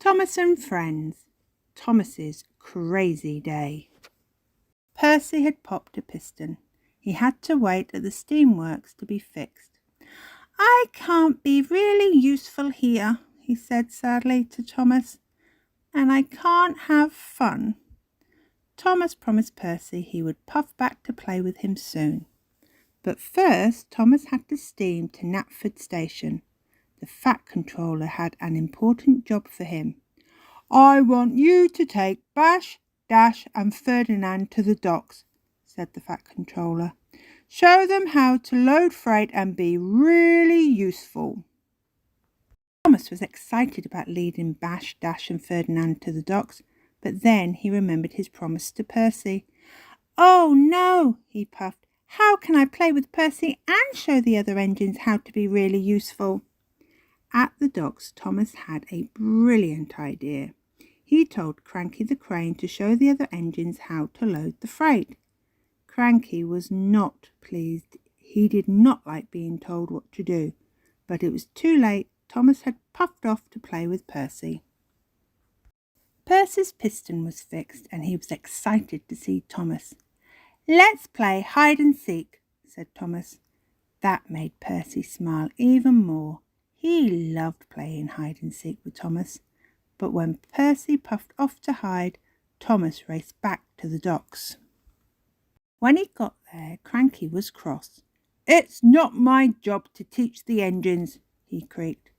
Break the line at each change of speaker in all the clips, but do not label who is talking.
Thomas and Friends. Thomas's crazy day. Percy had popped a piston. He had to wait at the steamworks to be fixed. "I can't be really useful here," he said sadly to Thomas, "and I can't have fun." Thomas promised Percy he would puff back to play with him soon. But first Thomas had to steam to Knapford Station. The Fat Controller had an important job for him. "I want you to take Bash, Dash and Ferdinand to the docks," said the Fat Controller. "Show them how to load freight and be really useful." Thomas was excited about leading Bash, Dash and Ferdinand to the docks, but then he remembered his promise to Percy. "Oh no," he puffed. "How can I play with Percy and show the other engines how to be really useful?" At the docks, Thomas had a brilliant idea. He told Cranky the Crane to show the other engines how to load the freight. Cranky was not pleased. He did not like being told what to do, but it was too late. Thomas had puffed off to play with Percy. Percy's piston was fixed and he was excited to see Thomas. "Let's play hide and seek," said Thomas. That made Percy smile even more. He loved playing hide and seek with Thomas. But when Percy puffed off to hide, Thomas raced back to the docks. When he got there, Cranky was cross. "It's not my job to teach the engines," he creaked.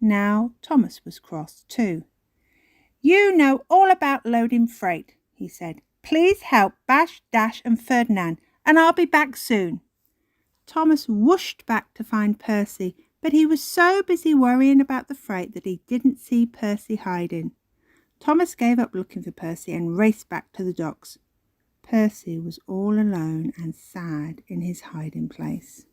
Now Thomas was cross too. "You know all about loading freight," he said. "Please help Bash, Dash and Ferdinand, and I'll be back soon." Thomas whooshed back to find Percy, but he was so busy worrying about the freight that he didn't see Percy hiding. Thomas gave up looking for Percy and raced back to the docks. Percy was all alone and sad in his hiding place.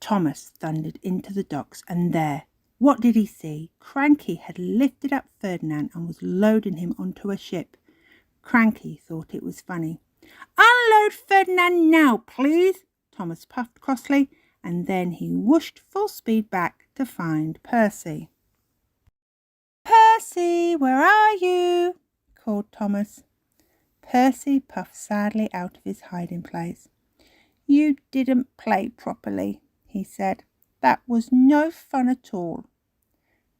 Thomas thundered into the docks, and there, what did he see? Cranky had lifted up Ferdinand and was loading him onto a ship. Cranky thought it was funny. "Unload Ferdinand now, please," Thomas puffed crossly, and then he whooshed full speed back to find Percy. "Percy, where are you?" called Thomas. Percy puffed sadly out of his hiding place. "You didn't play properly," he said. "That was no fun at all."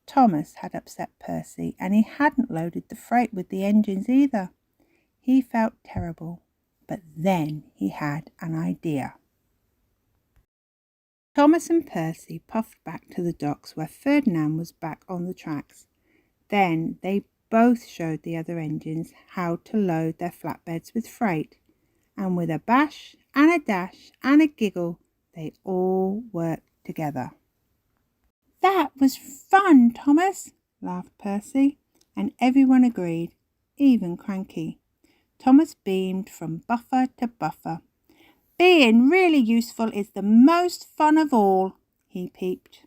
Thomas had upset Percy, and he hadn't loaded the freight with the engines either. He felt terrible, but then he had an idea. Thomas and Percy puffed back to the docks where Ferdinand was back on the tracks. Then they both showed the other engines how to load their flatbeds with freight, and with a bash and a dash and a giggle, they all worked together. "That was fun, Thomas," laughed Percy, and everyone agreed, even Cranky. Thomas beamed from buffer to buffer. "Being really useful is the most fun of all," he peeped.